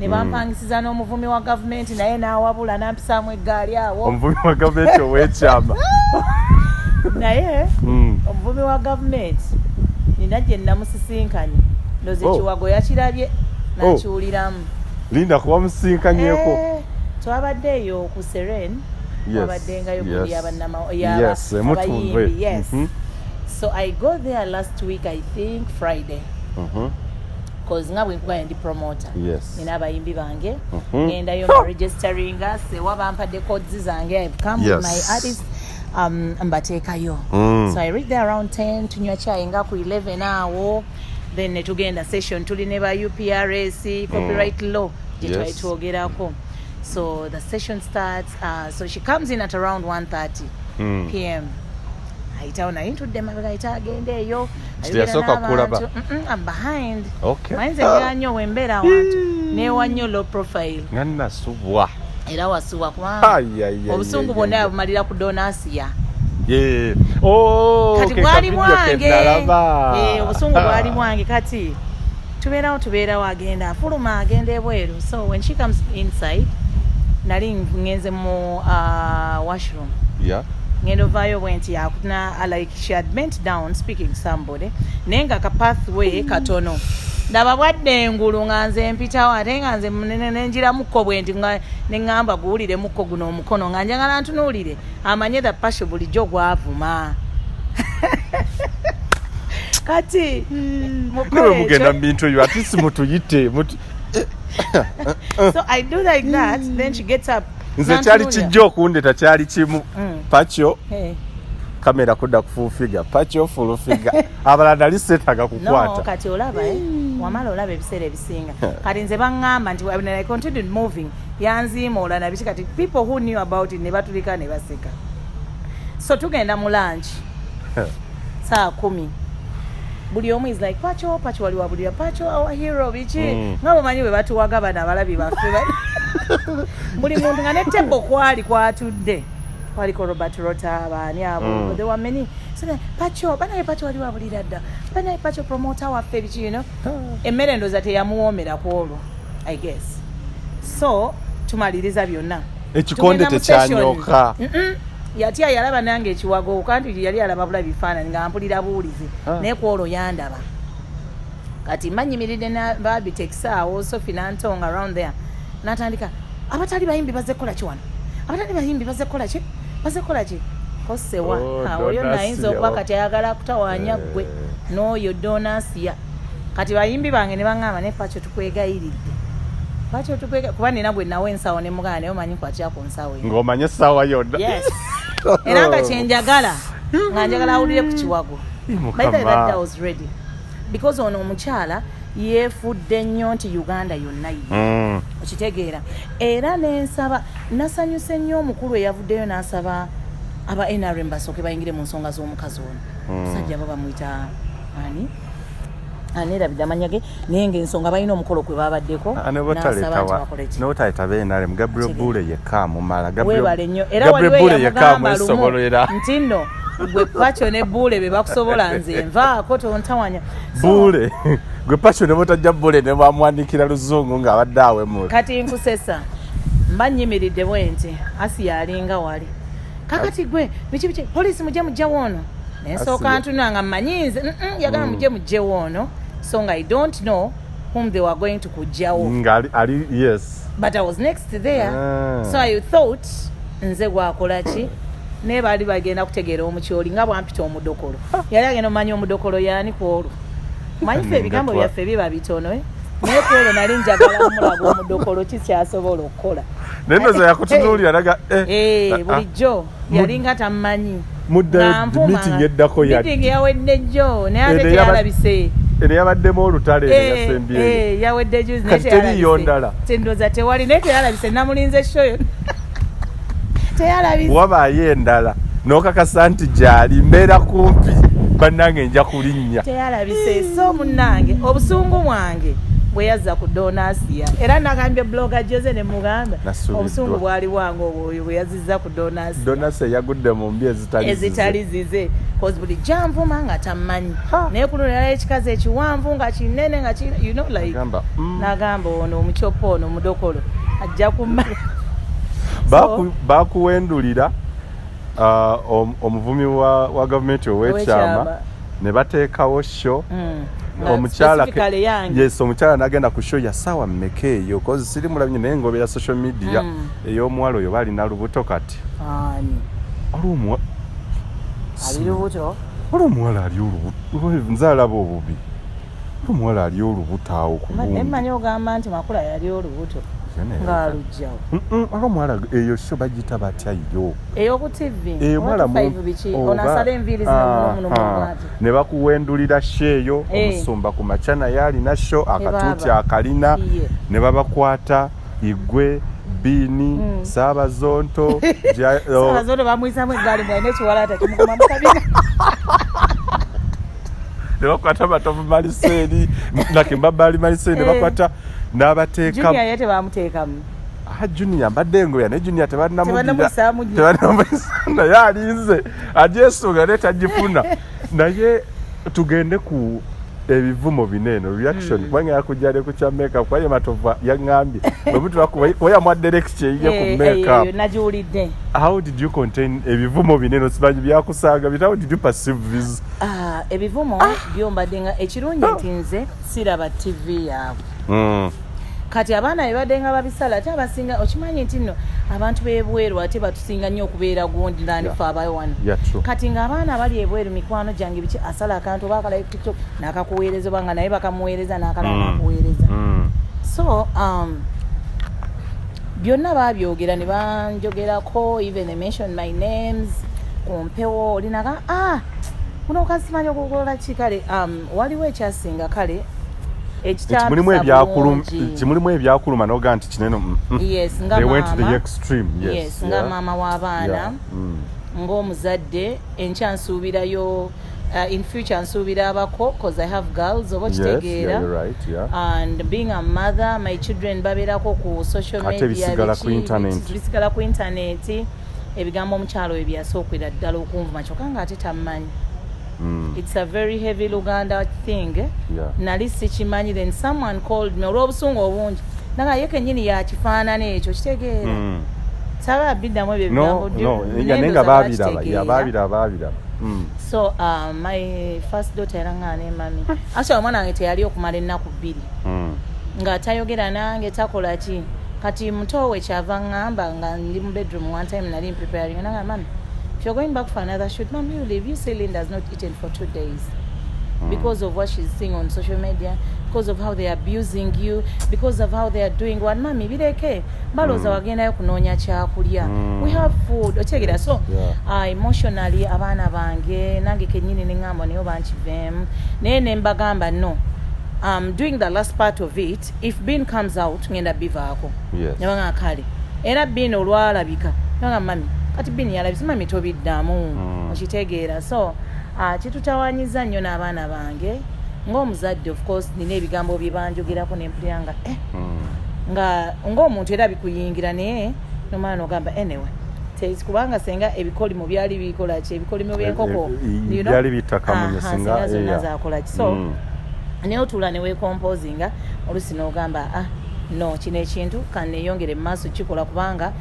S1: ne bampangisiza n'omuvumi wa gavumenti naye n'awabula n'ampisaamu eggaali awo.
S2: Omuvumi wa gavumenti ow'ekyama
S1: naye omuvumi wa gavumenti nina gye namusisinkanye ndoze kiwago yakirabye nakiwuliramu.
S2: Linda kuba musinkanyeko.
S1: Twabadde eyo ku Serene. Twabaddengayo gundi
S2: abayimbi.
S1: Yes. So I go there last week, I think Friday. Because nga bwe nkuba ndi promoter. Nina abayimbi bange. Ngendayo na registering se wabampadde codes zange. I've come with my artist. Mbateekayo. So I reach there around 10 tunywa chai nga ku 11 awo. Then netugenda session tuli ne ba UPRS copyright law gye twayitwogerako. So the session starts so she comes in at around 1:30 p.m. ayitawo naye ntudde mabega ayita agenda eyo
S2: yasooka kulaba.
S1: I'm behind. Mayinza era nnyo wembeera awantu neewa nnyo low profile
S2: nga nasubwa
S1: era wasuwa kubanga obusungu bwonna yabumalira ku donasiya. Kati bwali mwange obusungu bwali mwange kati tubeerawo agenda afuluma agenda ebweru. So when she comes inside nali ngenze mu washroom ngenda ovaayo bwenti yakuna like she had bent down speaking to somebody naye nga ka pathway katono ndaba bwadde engulu nga nze mpitawo ate nga nze nenjira mukko bwenti nga neŋŋamba guwulire mukko guno omukono nga njagala ntunuulire amanye that Pacho bulijjo gwavuma kati
S2: mugenda mu bintu ebyo ate si mutuyite
S1: so I do like that then she gets up
S2: nze kyali kijja okundeta kyali kimu Pacho kamera kudda kufuufiga Pacho fulufiga abalala nali seetaga kukwata
S1: kati olaba wamala olaba ebiseera ebisinga kati nze baŋŋamba nti when I continued moving yanziima olana biki kati people who knew about it ne batulika ne baseka. So tugenda mu lunch saa 10 buli omu is like Pacho wali wabulira Pacho our hero biki nga bomanyi bwe batuwaga bano abalabi baffe buli muntu nga ne tebo kwatudde kwaliko Robert Rota baani abo there were many. So Pacho wali wabulira dda banaye Pacho promoter waffe biki you know emmere ndoza teyamuwoomera ku olwo I guess. So tumaliriza byonna
S2: ekikonde tekyanyoka
S1: yatya yalaba nange ekiwago kandi yali alaba bula bifaananyi nga mpulira buwulizi naye ku olwo yandaba kati manyimiridde na Barbie Texawo Sophie Nantonga around there natandika abatali bayimbi baze kola ki wano abatali bayimbi baze kola ki kosewa oyo nayinza okuba kati ayagala kutawaanya ggwe n'oyo donasiya kati bayimbi bange ne baŋŋamba ne Pacho tukwegayiridde kuba nina bwe nawe ensawo ne mugana naye omanyi kwatira ku nsawo
S2: ng'omanye essaawa yonna
S1: yes era nga kyenjagala nga njagala awulire ku kiwago by the way that I was ready because ono omukyala yeefudde nnyo nti Uganda yonna yiye okitegeera era nensaba nasanyuse nnyo omukulu eyavuddeyo n'asaba aba NRM basooke bayingire mu nsonga z'omukazi ono musajja bo bamuyita aneerabidde amanya ge naye ng'ensonga balina omukolo kwe babaddeko n'asaba nti bakole ki
S2: n'otaleta NRM Gabriel Bule yekka amumala
S1: weebale nnyo era waliwo eyamugamba lumu nti nno gwe Pacho ne Bule be bakusobola nze nvaako tontawanya
S2: Bule gwe Pacho ne botajja Bule ne bamwanikira luzungu ng'abadde awemula
S1: kati nkusesa mba nnyimiridde bwe nti Asiya alinga wali kakati gwe biki poliisi mujja woono nensooka ntunanga mmanyinze yagala mujje woono so I don't know whom they were going to kujjawo
S2: yes
S1: but I was next there so I thought nze gwakola ki naye baali bagenda kutegeera omukyoli nga bwampita omudokolo yali agenda omanya omudokolo yaani kwolwo manyife ebigambo byaffe biba bitono naye kwolwo nali njagala mulaga omudokolo kikyasobola okukola
S2: naye ndoza yakutunuulira naga
S1: bulijjo yalinga tammanyi
S2: meeting eddako
S1: meeting yawedde jjo naye ate teyalabise
S2: era yabaddemu olutale yasembye
S1: yawedde juzi
S2: naye teriyo ndala
S1: tendoza tewali naye teyalabise namulinze shoyo teyalabise
S2: wabaayo endala n'okakasa nti gyali mbeera kumpi bannange nja kulinnya
S1: teyalabise so munnange obusungu bwange bwe yazza ku donasiya era nagambye bloga Jose ne mugamba obusungu bwali wange obwoyo bwe yazizza ku donasiya
S2: yagudde mu mbi
S1: ezitali zize cause buli janvuma nga tammanyi naye kunulira ekikazi ekiwanvu nga kinene nga you know like nagamba ono omucyopo ono omudokolo ajja kumala
S2: bakuwendulira omuvumi wa gavumenti ow'ekyama ne bateekawo show omukyala omukyala n'agenda ku show ya ssaawa mmeka eyo kozi siri mulabye naye ngobera social media ey'omuwala oyo balina lubuto kati olw'omuwala ali olubuto nze alaba obubi olw'omuwala ali olubuto awo ku
S1: gundi mmanyi ogamba nti Makula yali olubuto ng'alugjawo
S2: olw'omuwala eyo show bagiyita batya yo
S1: ey'oku TV onasala enviiri zinamunomunomu
S2: ne bakuwendulira sheeyo omusumba ku macana yalina show akatuuti akalina ne babakwata igwe Bini Saabazonto
S1: Saabazonto bamwisamu eggaali ng'alina ekiwalaata kimukoma mu kabina
S2: ne bakwata Matovu Maliseeri Nakimbabaali Maliseeri ne bakwata n'abateeka
S1: Junior ye tebamuteekamu
S2: Junior mbadde ngoya ne Junior tebanamuyisa naye alinze ajeesunga ne tagifuna naye tugende ku ebivumo bineeno reaction kubanga yakujjale ku kya makeup kwaye Matovu yaŋŋambye bwebutula kuba yamwadde lecture yiye ku makeup
S1: nagiwulidde
S2: how did you contain ebivumo bineeno simanyi byakusanga how did you perceive this
S1: ebivumo byombadde nga ekirungi nti nze siraba TV yaabwe kati abaana bebadde nga babisala ate abasinga okimanyi nti nno abantu b'ebweru ate batusinga nnyo okubeera gundi nanife abayo wano kati ng'abaana bali ebweru mikwano gyange biki asala akantu oba akalayo TikTok n'akakuweereza oba nga naye bakamuweereza n'akalala n'akuweereza so byonna baabyogera ne banjogerako even they mention my names ku mpewo olinaga kuno okasimanyi okukola ki kale waliwo ekyasinga kale
S2: kimulimu ebyakuluma noga nti kineno
S1: nga maama w'abaana ng'omuzadde enkya nsuubirayo in future nsuubira abako because I have girls oba kitegeera and being a mother my children babeerako ku social media bisigala ku internet ebigambo omukyalo we byasookera ddala okunvuma kyokka nga ate tammanyi it's a very heavy Luganda thing nali sikimanyi then someone called me olw'obusungu obungi naga ye kennyini yakifaanana ekyo kitegeera saba biddamu ebyo bigambo
S2: baabiraba
S1: so my first daughter eranga ne mami actually omwana wange teyali okumala ennaku 2 nga tayogera nange takola ki kati muto we kyava ngamba nga ndi mu bedroom one time nali preparing nanga mami if you're going back for another shoot mom you leave you say Linda's not eaten for 2 days because of what she's seeing on social media, because of how they are abusing you, because of how they are doing what mami bireke baloza wagendayo kunoonya kyakulya we have food otegera so emotionally abaana bange nange kenyini nengamba nayo bankiveemu naye nembagamba no doing the last part of it if Bean comes out ngenda bivaako nabanga kale era Bean olwalabika nanga mami kati Bean yalabise mami tobiddamu okitegeera so kitutawanyiza nnyo n'abaana bange ng'omuzadde of course nina ebigambo bye banjogerako nempulira nga ng'omuntu era bikuyingira naye nomwana ogamba anyway kubanga senga ebikolimo byali bikola ki ebikolimo by'enkoko
S2: byali bitakamunye
S1: singa zonna zakola ki so naye otuula ne weecomposinga olusi n'ogamba no kino ekintu kanneeyongere mu maaso kikola kubanga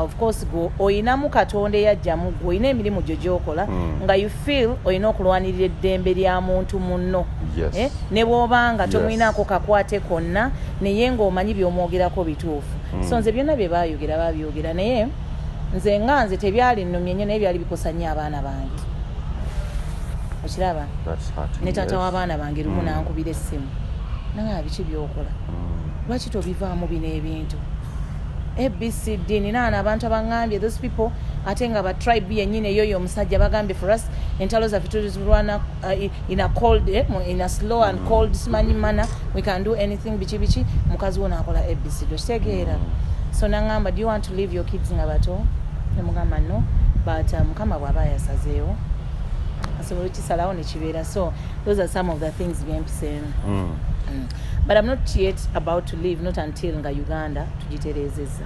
S1: of course oyinamu katonda eyajjamu gwe oyina emirimu gyo gyokola nga you feel oyina okulwanirira eddembe lya muntu munno ne bw'obanga tomwinaako kakwate konna naye ng'omanyi by'omwogerako bituufu so nze byonna bye baayogera babyogera naye nze tebyali nnumye nnyo naye byali bikosa nnyo abaana bange okiraba ne taata w'abaana bange lumu nankubira essimu nanga biki byokola lwaki tobivaamu bino ebintu ABCD ninaana abantu abangambye those people ate nga ba tribe yennyini eyoyo omusajja bagambye for us entalo zaffe tuzirwana in a cold in a slow and cold simanyi manner we can do anything biki mukazi wona akola ABCD okitegeera so nangamba do you want to leave your kids nga bato nemugamba no but mukama bw'aba yasazeewo asobola okisalawo ne kibeera so those are some of the things byempiseemu but I'm not yet about to leave not until nga Uganda tugitereezezza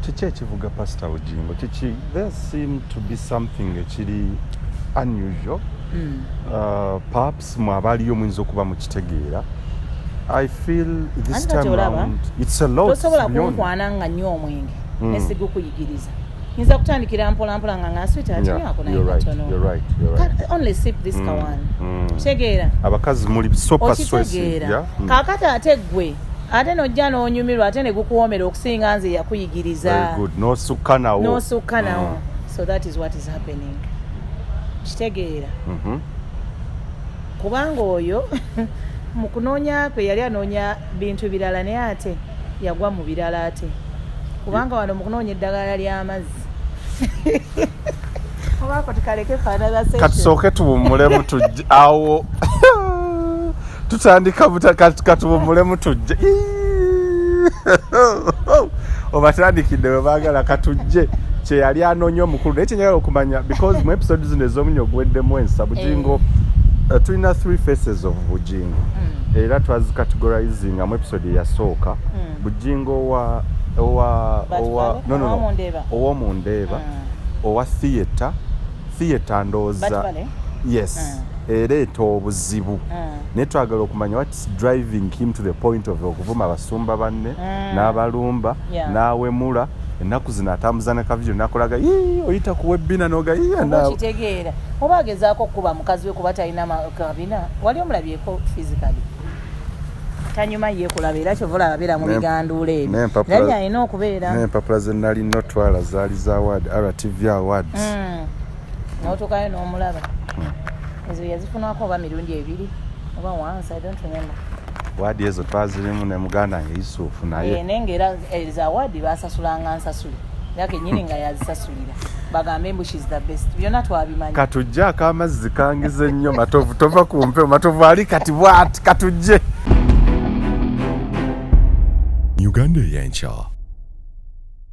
S2: kiki ekivuga Pastor Bujjingo kiki there seem to be something ekiri unusual perhaps mwabaliyo muyinza okuba mukitegeera I feel this time around it's a lot
S1: tosobola kunkwana nga nnyo omwenge nesigukuyigiriza nza kutandikira mpolampola nga ngaswita atinyako naye only sip this kawan kitegeera
S2: abakazi muli so persuasive
S1: kakati ate gwe ate nojja n'onyumirwa ate ne gukuwoomera okusinga nze yakuyigiriza
S2: n'osukka nawo
S1: so that is what is happening kitegeera kubanga oyo mu kunoonya kwe yali anoonya bintu birala naye ate yagwa mu birala ate kubanga wano mu kunoonya eddagala ly'amazzi obako tukaleke
S2: katusooke tuwummulemu tujje awo tutandika katuwummulemu tujje obatandikidde we baagala katujje kye yali anoonya omukulu naye kyenyagala okumanya because mu episode zino ez'omunya oguweddemu ensa Buggingo tulina 3 faces of Buggingo era twazikategorizinga mu episode eyasooka Buggingo owomundeeba owa theatre ndowooza yes ereeta obuzibu naye twagala okumanya what's driving him to the point of okuvuma abasumba banne n'abalumba n'awemula ennaku zino atambuza ne kavidio nakolaga oyita kuwa ebbina
S1: kitegeera oba agezaako okuba mukazi we kuba talina kabina wali omulabyeko physically tanyuma ye kulaba era kyovola abeera mu biganduula ebyo naye alina okubeera
S2: n'empapula ze nalina otwala zaali za award RTV awards
S1: n'otuukayo n'omulaba ezo yazifunako oba mirundi 2 oba once I don't remember
S2: wadi ezo twazirimu ne muganda wange Yusufu naye
S1: nengera za wadi basasulanga nsasule yake nyini nga yazisasulira bagambe mbu she's the best byonna twabimanyi
S2: katujja akamazzi kangize nnyo matovu tova kumpe matovu ali kati bwati katujje
S3: Uganda Yancha.